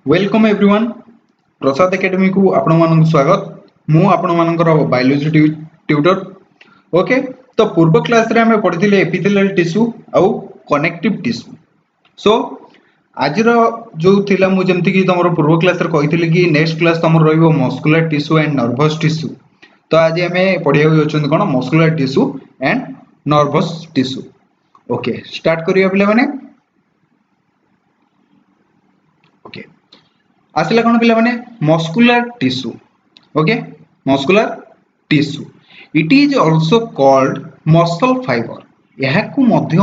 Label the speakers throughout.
Speaker 1: Welcome everyone प्रसाद academy को आपण मानक स्वागत मु आपण मानकर बायोलॉजी ट्यूटर ओके। तो पूर्व क्लास रे हमें पढ़िथिले एपिथेलियल टिश्यू आउ कनेक्टिव टिश्यू। सो आज जो थिला मु जेमति कि तमरो पूर्व क्लास रे कहिथिले कि नेक्स्ट क्लास तमरो रहइबो muscular tissue and nervous tissue. तो आज हमें पढ़िया होचन कोन muscular tissue and nervous tissue. Okay start करिया पिला माने। ओके आसला कौन पिला माने muscular tissue. Okay muscular tissue it is also called muscle fibre. यहाकू मध्य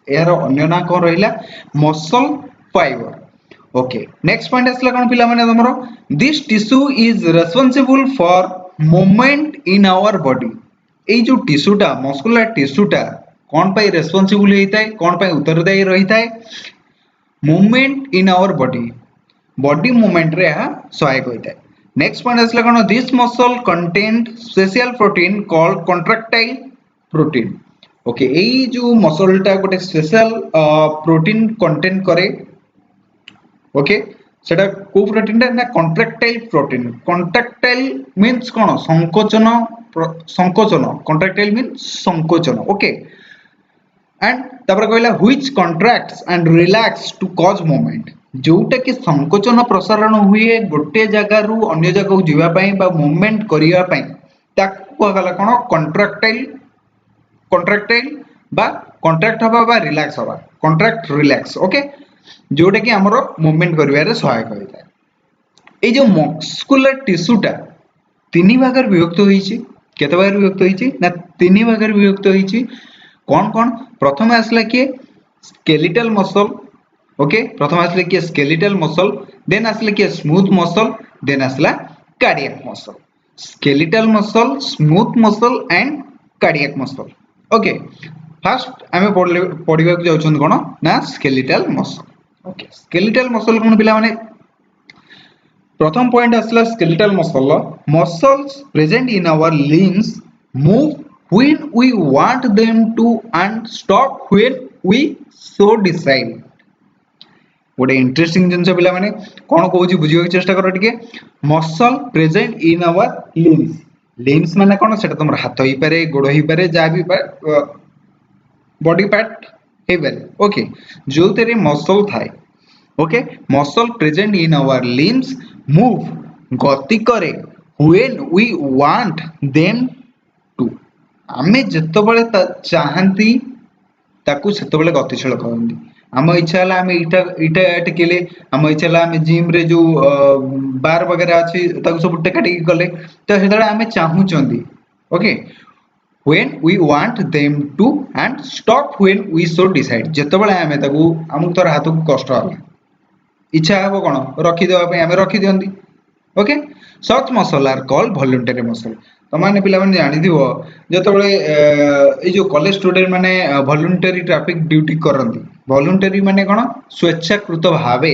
Speaker 1: यार अन्य ना कौन रहिला muscle fibre. Okay next point आसला कौन पिला माने तमरो this tissue is responsible for movement in our body. ए जो टिश्यूटा मस्कुलर टिश्यूटा कौन पाई रेस्पोंसिबल हेइताय कौन पाई उत्तरदायी रहिताय movement in our body body movement रे सहायक होता है। नेक्स्ट पॉइंट आसला कोन this muscle content special protein called contractile protein. Okay एई जो मसलटा गोटे स्पेशल प्रोटीन कंटेंट करे। ओके सेटा को प्रोटीनटा ना कॉन्ट्रैक्टाइल प्रोटीन। कॉन्ट्रैक्टाइल मींस कोन संकोचन संकोचन कॉन्ट्रैक्टाइल मींस संकोचन। ओके एंड तपर कहला which contracts and relax to cause movement जोटा कि संकोचन प्रसारण हुए गोटे जगह रु अन्य जगह को जीवा पई बा मूवमेंट करिया पई ताकू कहला कोन कॉन्ट्रैक्टाइल कॉन्ट्रैक्टाइल बा कॉन्ट्रैक्ट हबा बा रिलैक्स हबा कॉन्ट्रैक्ट रिलैक्स। ओके जोटा कि हमरो मूवमेंट करिवा रे सहायक होइता। ए जो मस्कुलर टिश्यूटा तीन भागर विभक्त होईची केते भागर विभक्त होईची ना तीन भागर विभक्त होईची। कौन कौन प्रथम आसला कि स्केलेटल मसल। ओके प्रथम आसले कि स्केलेटल मसल देन आसले कि स्मूथ मसल देन आसला cardiac muscle. Skeletal muscle smooth muscle and cardiac muscle. Okay first हमें पढ़िबा को जाउछन कोन ना skeletal muscle. Okay skeletal muscle कोन पिला माने प्रथम पॉइंट आसला skeletal muscle muscles present in our limbs move when we want them to and stop when we so decide। गोटे इंटरेस्टिंग जिनस पिला माने कोन कहूची बुझियो चेष्टा करो टिके muscle present in our limbs. Limbs माने कोन सेटा तुमर हाथ होई पारे गोड़ होई पारे जा भी बॉडी पार्ट हे पारे। ओके जो तेरे मसल थाए। Okay muscle present in our limbs move गति करे when we want them to आमे जत्तो बळे चाहंती ताकू सेतो बळे गतिशील करंदी। आम इच्छा हला आमे इटा इटा टेकेले आम इच्छा हला आमे जिम रे जो बार वगैरह अछि ताकू सब टेका टेकी करले तो सेतळे आमे चाहू चंदी। Okay when we want them to and stop when we so decide जत्तो बळे आमे ताकू हमु तोर हाथ को कष्ट हला इच्छा हबो कोन रखी देबा पे आमे रखी दियंदी। Okay such muscle are called voluntary muscle. तो माने पिला माने जानि दिबो जतबळे ए जो कॉलेज स्टूडेंट माने वॉलंटरी ट्रैफिक ड्यूटी करंती वॉलंटरी माने कोन स्वेच्छाकृत भावे।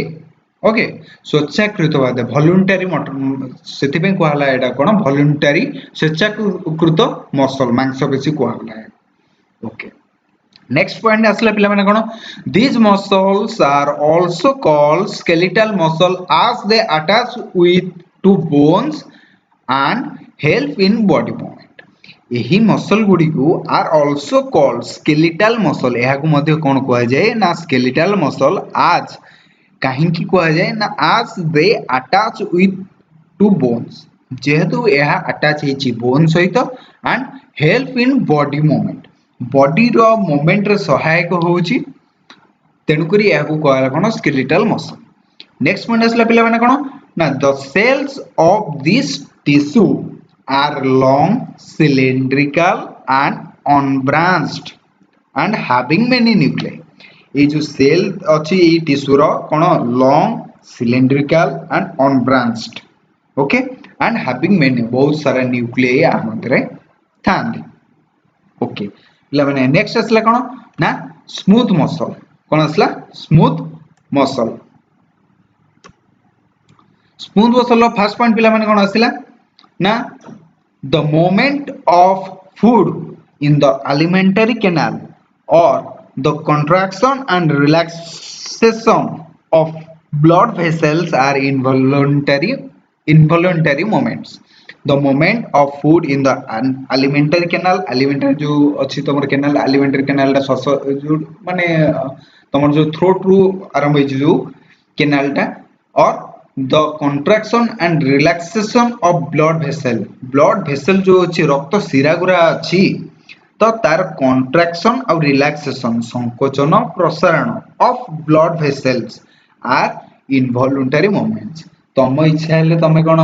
Speaker 1: ओके स्वेच्छाकृत भावे वॉलंटरी सेति पे कहला एटा कोन वॉलंटरी स्वेच्छाकृत मसल मांसपेशी कहला। ओके नेक्स्ट पॉइंट आसला पिला माने कोन these muscles are also called skeletal muscle as they attach with to bones and help in body movement। एही मसल गुडी को are also called skeletal muscle. एहा को मध्ये कोन कहै जाय ना स्केलेटल मसल आज काहे की कहै जाय ना as they attach with to bones जेहेतु एहा अटैच हेची बोन सहित and help in body movement body रो मूवमेंट रे सहायक होउची तेनु करी एहा को कहला कोन स्केलेटल मसल। नेक्स्ट पॉइंट आसला पिला माने कोन ना the cells of this tissue are long cylindrical and unbranched and having many nuclei। ये जो सेल अछि ई टिश्यू रो कोन long cylindrical and unbranched। Okay and having many बहुत सारा न्यूक्लियाई आ मधरे थांदी। ओके पिला माने नेक्स्ट असला कोन ना स्मूथ मसल। कोन असला स्मूथ मसल। स्मूथ मसल रो फर्स्ट पॉइंट पिला माने कोन आसिला ना the movement of food in the alimentary canal or the contraction and relaxation of Blood vessels are involuntary movements. The movement of food in the alimentary canal, alimentary जो अच्छी तमर canal, alimentary canal टा श्वास जो माने तमर जो throat रू आरंभ होई जो canal टा और the contraction and relaxation of blood vessel जो अच्छी रक्त शिरा गुरा अच्छी तो तार contraction और relaxation संकोचन प्रसारण of blood vessels are involuntary movements. तम इच्छा हेले तमे कोन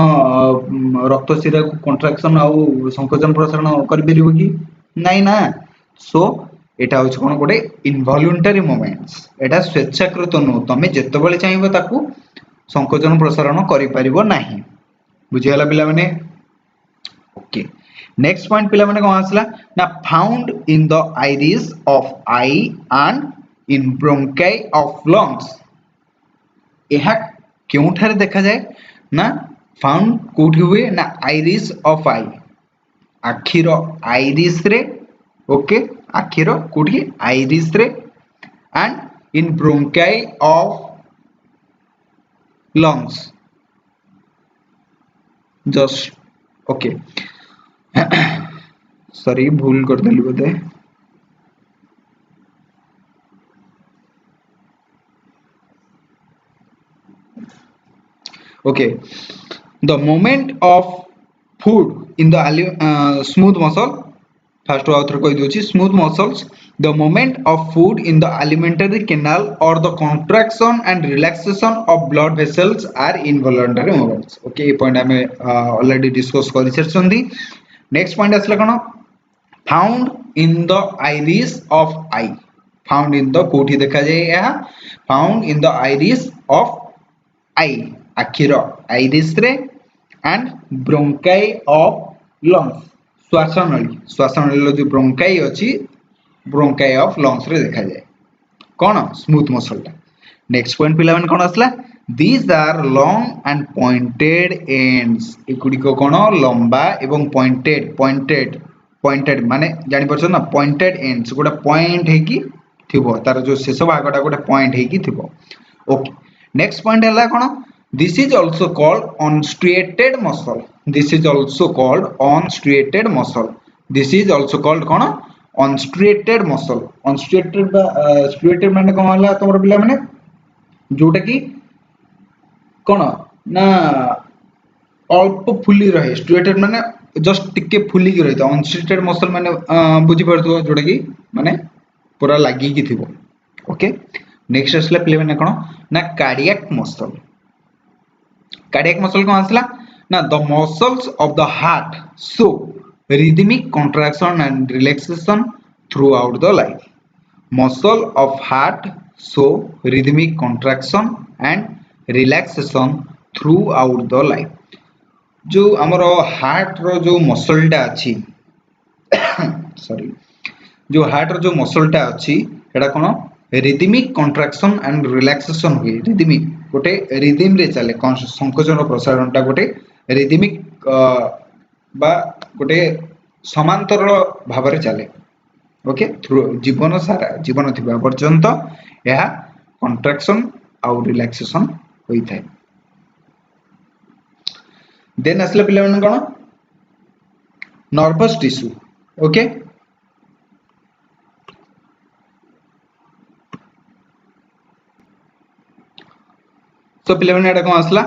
Speaker 1: रक्त शिरा को कॉन्ट्रैक्शन आउ संकोचन प्रसारण कर परिबो कि नाही ना सो एटा होछ कोन गोटे इनवॉल्यूंटरी मूवमेंट्स एटा स्वेच्छाकृत नो तमे जेतेबेले चाहिबो ताकू संकोचन प्रसारण करि परिबो नाही बुझियाला पिला माने ओके नेक्स्ट पॉइंट पिला माने कोन आसला ना found in the iris of I and in bronchi of lungs यह क्योंठारे देखा जाए ना फाउंड कोठी हुए ना आइरिस ऑफ आई आखिर आइरिस रे ओके आखिर कोठी आइरिस रे and in bronchi of lungs just okay sorry भूल कर देली बोधे okay the movement of food in the smooth muscle first author koi dochi smooth muscles the movement of food in the alimentary canal or the contraction and relaxation of blood vessels are involuntary movements okay A point ame already discuss kari sarchandi next point asla kono found in the iris of eye found in the कोठी देखा जाए यह found in the iris of eye आखिर iris रे and bronchi of lungs श्वासनली जो bronchi अछि bronchi of lungs रे देखा जाए कोन स्मूथ मसल टा नेक्स्ट पॉइंट पिला मन कोन असला these are long and pointed ends एकुडी को कोन लंबा एवं पॉइंटेड माने जानि परछ ना पॉइंटेड एंड्स गोटा पॉइंट हे की थिबो तार जो शेष भागटा गोटा पॉइंट हे की थिबो ओके नेक्स्ट पॉइंट हला कोन this is also called unstriated muscle this is also called unstriated muscle this is also called cone unstriated muscle unstriated बा striated माने कोन हला तमर पिला माने जोटा की कोन ना अल्प फुली रहे striated माने जस्ट टिके फुली की रहता unstriated muscle माने बुझी परतो जोटा की माने पूरा लागी की थिबो ओके नेक्स्ट असला पिला माने कोन ना cardiac muscle cardiac muscle कौन आसला ना the muscles of the heart show rhythmic contraction and relaxation throughout the life muscle of heart show rhythmic contraction and relaxation throughout the life जो हमरो हार्ट रो जो मसल टा अछि सॉरी जो heart रो जो मसल टा अछि एडा कोन rhythmic contraction and relaxation हुए rhythmic गोटे रिदम रे चले संकोचन प्रसारण टा गोटे रिदमिक बा गोटे समांतर भाव रे चले ओके जीवन सारा जीवन थिबा पर्यंत यह कंट्रैक्शन और रिलैक्सेशन होई थाए देन असले पिले मन कोन नर्वस टिश्यू ओके तो पिले मन एटा कोन आसला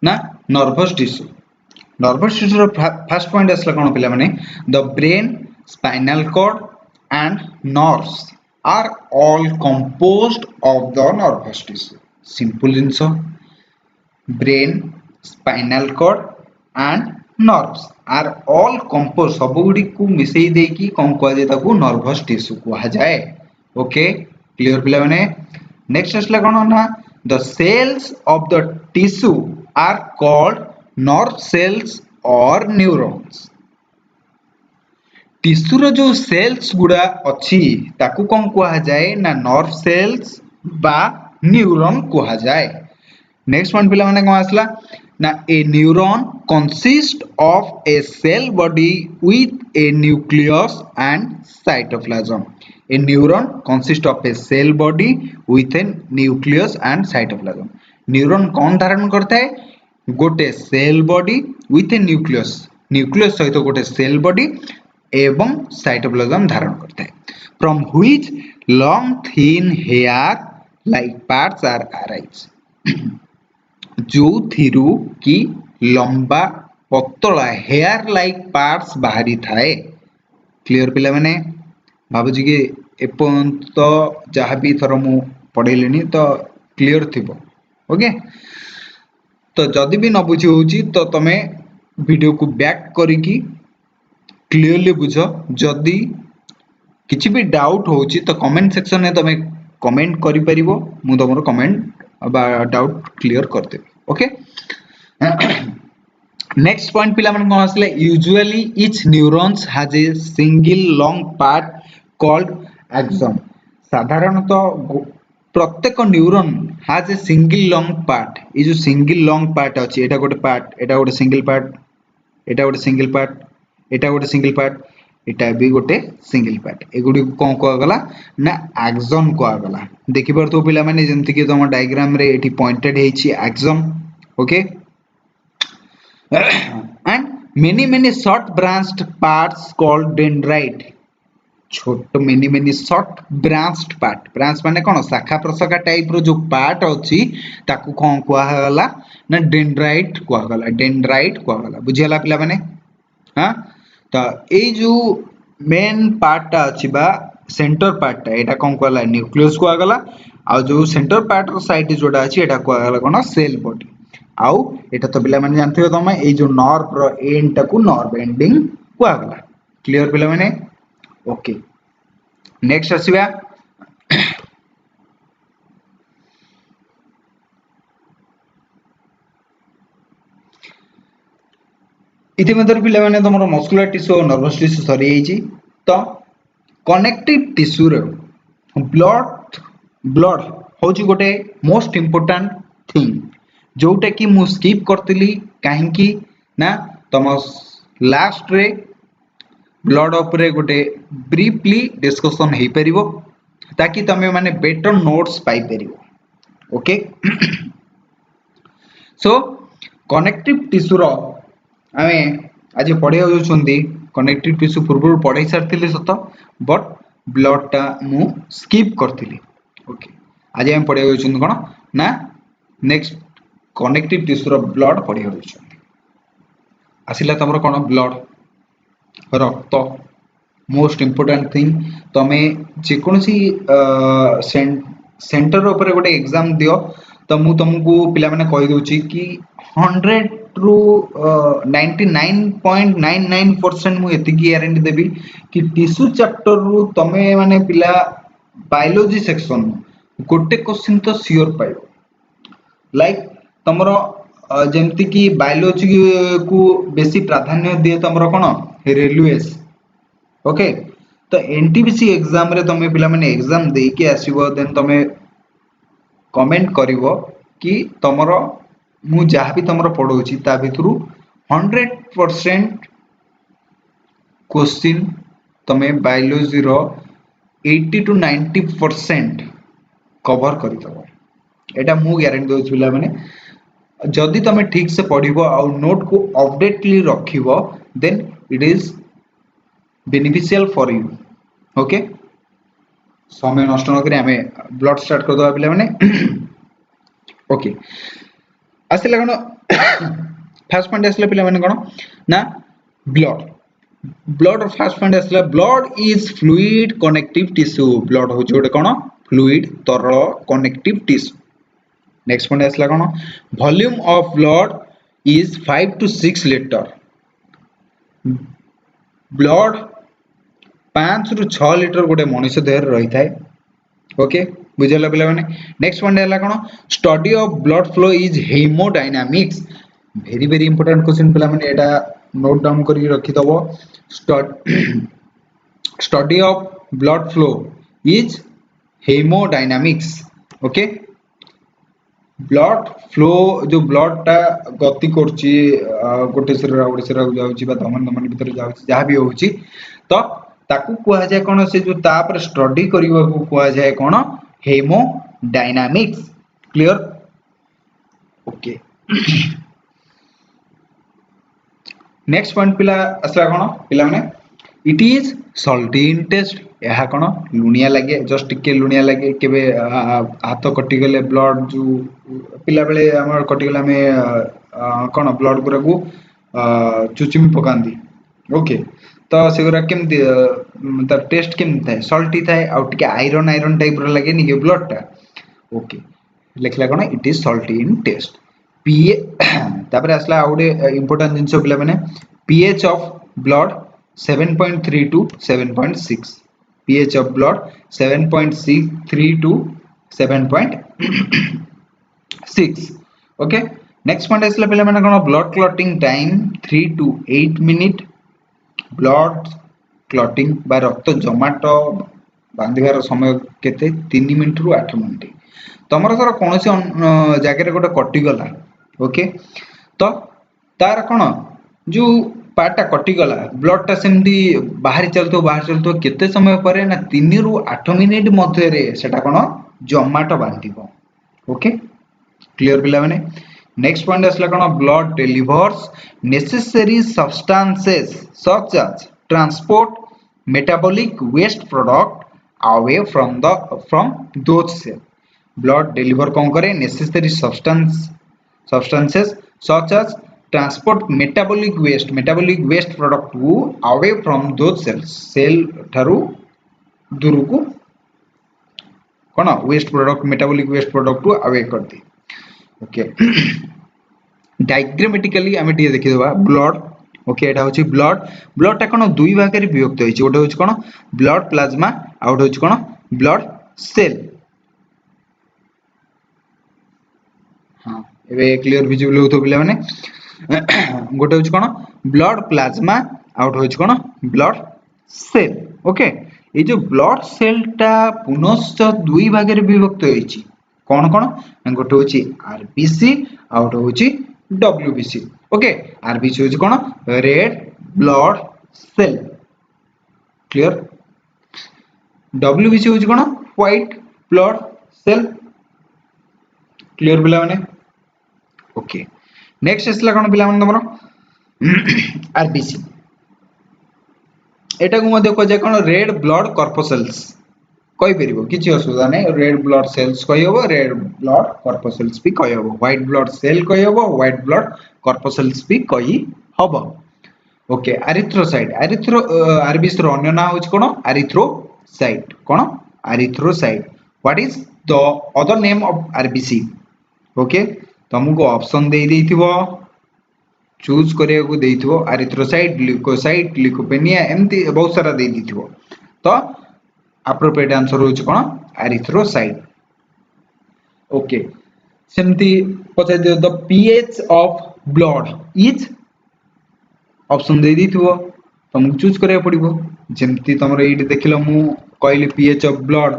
Speaker 1: ना नर्वस टिश्यू रो फर्स्ट पॉइंट आसला कोन पिले माने the brain spinal cord and nerves are all composed of the nervous tissue simple इंसो brain spinal cord and nerves are all compose सब गुडी को मिसई दे की कोन को जे ताकू नर्वस टिश्यू को जाए ओके क्लियर पिले माने नेक्स्ट आसला कोन ना the cells of the tissue are called nerve cells or neurons tissue रो जो सेल्स गुडा अछि ताकू कोन कोहा जाए ना नर्व सेल्स बा न्यूरॉन कोहा जाए नेक्स्ट वन पिला माने कोन आसला ना a neuron consist of a cell body with a nucleus and cytoplasm A neuron consists of a cell body with a nucleus and cytoplasm. Neuron कौन धारण करता है गोटे cell body with a nucleus nucleus सहित गोटे cell body एवं cytoplasm धारण करता है from which long thin hair like parts are arise जो थिरु की लंबा पतला हेयर लाइक पार्ट्स बाहरी थाए क्लियर पिला माने भाबुजी कि एपर्यंत जहाँ भी थर मु पढ़ेलिनी तो क्लियर थिबो ओके तो जदि भी न बुझी होची तो तमे वीडियो को बैक करिकी क्लियरली बुझ जदि किछि भी डाउट होची तो कमेंट सेक्शन में तमे कमेंट करि परिबो मु तमरो कमेंट डाउट क्लियर कर देबी ओके नेक्स्ट पॉइंट पिला मन कोन आसले usually each neurons has a single long part called axon साधारणतः प्रत्येक neuron has a single long part ये जो सिंगल लॉन्ग पार्ट अछि एटा गोटे पार्ट एटा गोटे सिंगल पार्ट एटा गोटे सिंगल पार्ट एटा गोटे सिंगल पार्ट एटा भी गोटे सिंगल पार्ट एगुडी कोन को गला ना एक्सॉन को गला देखि परतो पिला माने जेंति कि तम डायग्राम रे एठी पॉइंटेड हेछि axon okay and many short branched parts called dendrite छोट many short branched part branch माने कोन शाखा प्रशाखा टाइप रो जो पार्ट अछि ताकू कोन कुआ गला ना डेंड्राइट कुआ गला बुझियाला पिला माने हां तो ए जो मेन पार्ट अछि बा सेंटर पार्ट एटा कोन कुआला न्यूक्लियस कुआ गला आ जो सेंटर पार्ट रो साइड जोडा अछि एटा कुआ गला कोन सेल बॉडी आउ एटा तो पिला माने जानथियो तमे ए जो नर्व रो एंड टाकू नर्व एंडिंग कुआ गला क्लियर पिला माने ओके नेक्स्ट आसीबा इतिमধ্যে पिला माने तमरो मस्कुलर टिश्यू और नर्वस टिश्यू सरी आइची तो कनेक्टिव टिश्यू रो ब्लड होची गोटे मोस्ट इंपोर्टेंट थिंग जोटा कि मु स्किप करतली काहे कि ना तम लास्ट रे ब्लड उपरे गोटे ब्रीफली डिस्कशन हे परिबो ताकि तमे माने बेटर नोट्स पाई परिबो ओके सो कनेक्टिव टिश्यू रो आमे आज पढ़े होउछंदी कनेक्टिव टिश्यू पूर्व पढ़ाई सारथिले सत बट ब्लड टा मु स्किप करथिली ओके आज हम पढ़े होउछंदी कोन ना नेक्स्ट कनेक्टिव टिश्यू रो ब्लड पढ़े होउछंदी आसिला तमरो कोन ब्लड रक्त मोस्ट इंपोर्टेंट थिंग तमे जे कोनसी सेंटर ऊपर गोटे एग्जाम दियो तो मु तुमको पिला माने कहि दोची कि 100 टू 99.99% मु एति की गारंटी देबी कि टिश्यू चैप्टर रु तमे माने पिला बायोलॉजी सेक्शन गोटे क्वेश्चन तो श्योर पाइबो लाइक तमरो जेमति कि बायोलॉजी को बेसी प्राधान्य दिए तमरो कोन रेलवेस ओके तो एनटीपीसी एग्जाम रे तमे पिला माने एग्जाम देई के आसीबो देन तमे कमेंट करिवो कि तमरो मु जहा भी तमरो पढौची ता भितरु 100% क्वेश्चन तमे बायोलॉजी रो 80 टू 90% कवर करि दबो एटा मु गारंटी दोछ पिला माने जदि तमे ठीक से पढिबो आ नोट को अपडेटली रखिबो then it is beneficial for you okay समय नष्ट न करी हमें ब्लड स्टार्ट कर दो पिला माने ओके आसिला कोन फर्स्ट पॉइंट आसिला पिला माने कोन ना ब्लड और फर्स्ट पॉइंट आसिला blood is fluid connective tissue blood हो जोडे कोन फ्लूइड तरल कनेक्टिव टिश्यू नेक्स्ट पॉइंट आसिला कोन volume of blood is 5 to 6 litre blood 5 रु 6 लीटर गोटे मनुष्य देह रही थाए ओके बुझला पिला माने नेक्स्ट पॉइंट हला कोन study of blood flow is hemodynamics very very important question पिला माने एटा नोट डाउन करी रखि दबो study of blood flow is hemodynamics okay blood flow जो ब्लड टा गति करची गोटे शरीर गोटे शरीर जाउची बा दमन भीतर जाउची जहा भी होउची तो ताकू कुआ जाय कोन से जो ता पर स्टडी करिवा को कुआ जाय कोन हेमोडायनामिक्स क्लियर नेक्स्ट पॉइंट पिला असला कोन पिला माने it is salty in taste यह कोन लुनिया लगे जस्ट टिके लुनिया लगे केबे हाथ कटि गले ब्लड जो पिला बेले हमर कटि गले हमें कोन ब्लड गुरा को चुचिमी पकांदी ओके तो सेगुरा केमती त टेस्ट केमती थाए सॉल्टी थाए आ टिके आयरन आयरन टाइप रो लगे नि ब्लड टा ओके लिखला कोन it is salty in taste पीए तापर असला आउडे इंपोर्टेंट जिंसो पिला माने pH of blood 7.3 to 7.6 pH of blood 7.3 to 7.6 okay next point asla pele mane kono blood clotting time 3 to 8 minute blood clotting by रक्त जमाट बांधिबार समय केते 3 मिनिट रु 8 मिनिट तमर सर कोनोसी जगह रे गोटे कटि गला ओके तो तार कोन जो पार्टा कटि गला ब्लड टा सेमदी बाहर चलतो केते समय परे ना 3 रु 8 मिनिट मध्य रे सेटा कोन जमाट बांधिबो ओके क्लियर पिला माने नेक्स्ट पॉइंट असला कोन blood delivers necessary substances such as transport metabolic waste product away from those cell blood deliver कोन करे necessary substances such as transport metabolic waste product को अवे फ्रॉम दोज सेल ठारू दूर को कोन waste product metabolic waste product को away कर दी ओके डायग्रामेटिकली हमें टी देखि देबा ब्लड ओके एटा होची ब्लड ता कोन दुई भाग रे विभक्त होईची ओटा होची कोन ब्लड प्लाज्मा आ ओटा होची कोन ब्लड सेल हां एबे क्लियर विजिबल होतो पिला माने गोटे होची कोन ब्लड प्लाज्मा आउट होची कोन ब्लड सेल ओके ए जो ब्लड सेल टा पुनश्च दुई भाग रे विभक्त होईची कोन कोन गोटे होची आरबीसी आउट होची डब्ल्यूबीसी ओके आरबीसी होची कोन red blood cell clear WBC होची कोन व्हाइट ब्लड सेल क्लियर पिला माने ओके नेक्स्ट असला कोन पिला मन तमरो आरबीसी एटा को मध्ये को जे कोन रेड ब्लड कॉर्पसेल्स कहि परिबो किछि असुविधा नै रेड ब्लड सेल्स कहि होबो रेड ब्लड कॉर्पसेल्स भी कहि होबो व्हाइट ब्लड सेल कहि होबो व्हाइट ब्लड कॉर्पसेल्स भी कहि होबो ओके एरिथ्रोसाइट आरबीसी रो अन्य नाम होछि कोन erythrocyte what is the other name of RBC okay तुमको ऑप्शन दे देथिबो चूज करे को देथिबो एरिथ्रोसाइट ल्यूकोसाइट ल्यूकोपेनिया एमती बहुत सारा दे देथिबो तो एप्रोप्रिएट आंसर होछ कोन एरिथ्रोसाइट ओके सेमती पचे दियो the pH of blood is option दे देथिबो तुमको चूज करे पड़िबो जेमती तमरो एडी देखिलो मु कहली pH of blood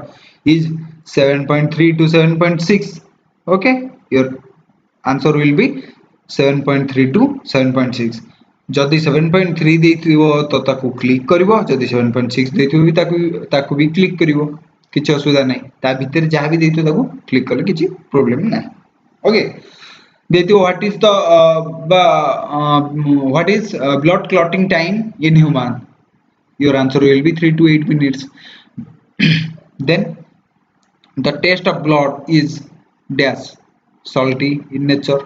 Speaker 1: is 7.3 to 7.6 okay your answer will be 7.3 to 7.6 जदि 7.3 देथिबो तो ताकू क्लिक करबो जदि 7.6 देथिबो भी ताकू भी क्लिक करबो किछ असुविधा नै ता भीतर जहा भी देथिबो ताकू क्लिक करले किछ प्रॉब्लम नै ओके देथिबो what is blood clotting time in human your answer will be 3 to 8 minutes then the taste of blood is dash salty in nature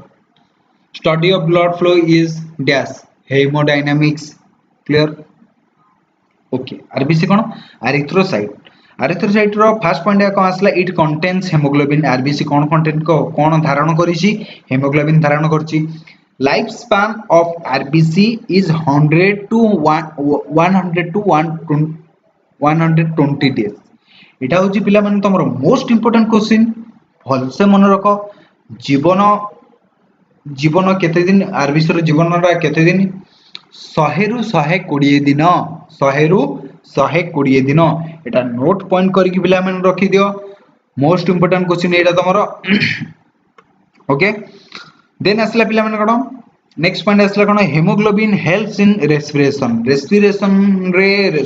Speaker 1: study of blood flow is dash hemodynamics clear okay rbc cone erythrocyte row first point है कोन आसला it contains haemoglobin RBC cone content को कोन धारण करिछि haemoglobin धारण करछि life span of RBC is 100 to 120 days एटा होची पिला माने तमरो most important question भल से मन रखो जीवन केते दिन आरबीसी रो जीवन रा केते दिन 100 रु 120 दिन 100 रु 120 दिन एटा नोट पॉइंट करी कि पिला माने रखि दियो मोस्ट इंपोर्टेंट क्वेश्चन एटा तमरो ओके देन असला पिला माने कोन नेक्स्ट पॉइंट असला कोन हेमोग्लोबिन हेल्प्स इन रेस्पिरेशन रे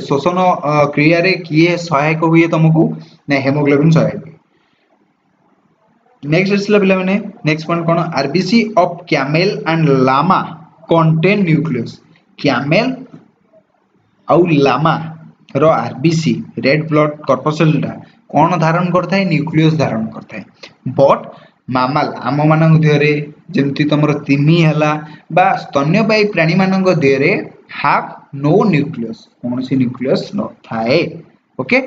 Speaker 1: श्वसन क्रिया रे किए सहायक हुए तुमको ना हेमोग्लोबिन सहायक नेक्स्ट आसला पिला माने नेक्स्ट पॉइंट कोन RBC of camel and llama contain nucleus camel आउ लामा रो आरबीसी रेड ब्लड कॉर्पस्कल कौन धारण करता है न्यूक्लियस धारण करता है बट मामल आम मान देहरे जमती तुम तिमी है बा स्तन्यपायी प्राणी मान देहरे हाफ नो न्यूक्लियस कौन सी न्यूक्लियस न थाए ओके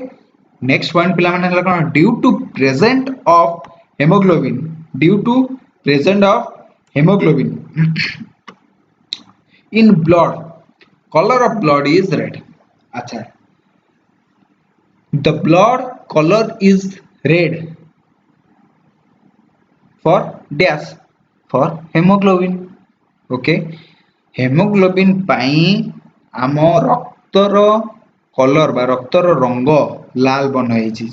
Speaker 1: नेक्स्ट पॉइंट पिला माने हला कोन due to present of hemoglobin due to present of hemoglobin in blood color of blood is red अच्छा the blood color is red for dash for hemoglobin okay hemoglobin पाई आम रक्तर colour बा रक्तर रंग लाल बनाई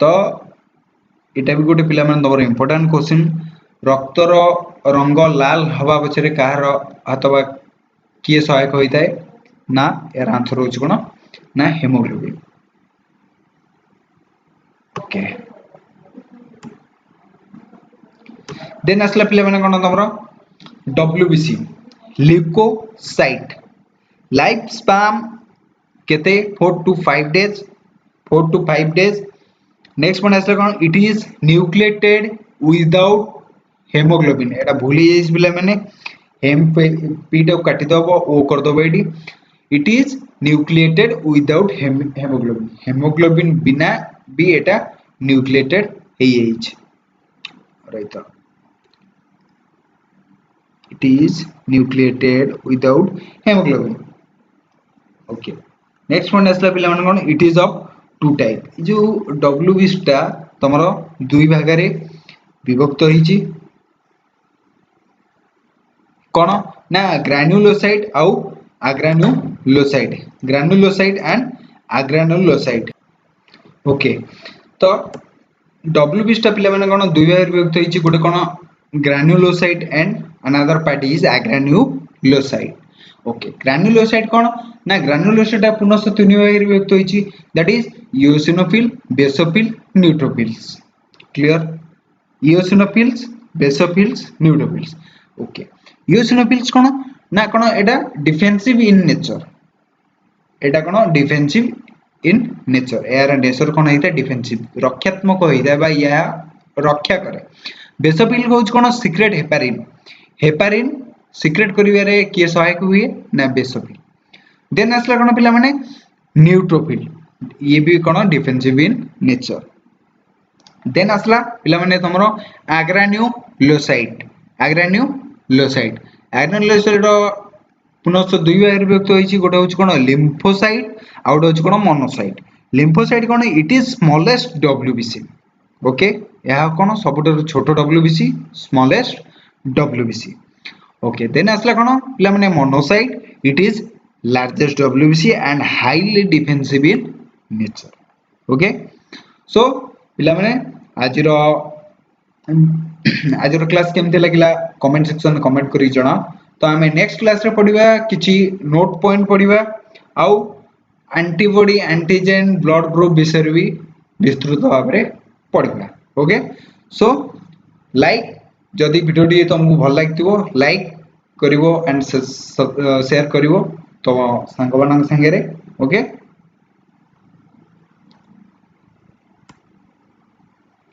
Speaker 1: तो इटा भी गोटे पिला माने तमर इंपोर्टेंट क्वेश्चन रक्तर रंग लाल हवा पछरे कहार हाथ बा किए सहायक होता है ना यार आंसर होची कोन ना हेमोग्लोबिन ओके देन असला पिले माने कोन तमरो डब्ल्यूबीसी ल्यूकोसाइट लाइफ स्पैन केते 4 to 5 days 4 to 5 days next point असला कोन it is nucleated without hemoglobin एटा भूली जाइस पिले माने हेम पी टा काटी दबो ओ कर दबो AD it is nucleated without hemoglobin hemoglobin बिना भी एटा nucleated हे जाइछ right it is nucleated without hemoglobin okay next point असला पिला मन कोन it is of two type जो WBC टा तमरो दुई भाग रे विभक्त होईची कोन ना ग्रैन्युलोसाइट आउ ग्रानुलोसाइट एंड अग्रानुलोसाइट ओके तो डब्ल्यूबीसी टा पिला माने कोन दुई भाग विभक्त होईची गोटे कोन granulocyte and another part is agranulocyte okay granulocyte कोन ना ग्रानुलोसाइट टा पुनः तीन भाग विभक्त होईची that is eosinophil basophil neutrophils clear eosinophils basophils neutrophils okay eosinophils कोन ना कोन एटा डिफेंसिव इन नेचर एटा कोन डिफेंसिव इन नेचर यार नेचर कोन हेता डिफेंसिव रक्षात्मक होइदा बा या रक्षा करे बेसोफिल होच कोन सीक्रेट हेपारिन सीक्रेट करिवारे के सहायक हुए ना बेसोफिल देन असला कोन पिला माने न्यूट्रोफिल ये भी कोन डिफेंसिव इन नेचर देन असला पिला माने तमरो अग्रानुलोसाइट अग्रानुलोसाइट पुनः दुई भाग विभक्त होईची गोटे होची कोन लिम्फोसाइट आ गोटे होची कोन मोनोसाइट लिम्फोसाइट कोन it is smallest WBC okay या कोन सबटर छोटो WBC smallest WBC okay then असला कोन पिला माने monocyte it is largest WBC and highly defensive in nature okay so पिला माने आजर क्लास केमते लागिला कमेंट सेक्शन में कमेंट करी जणा तो हमें नेक्स्ट क्लास रे पढिबा किछि नोट पॉइंट पढिबा आउ एंटीबॉडी एंटीजन ब्लड ग्रुप विषय भी विस्तृत भाव में पढिबा ओके सो लाइक जदि वीडियो टी तुमको भल लागथिबो लाइक करिवो एंड शेयर करिवो तो सांगवान संगे रे okay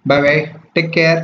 Speaker 1: bye bye take care.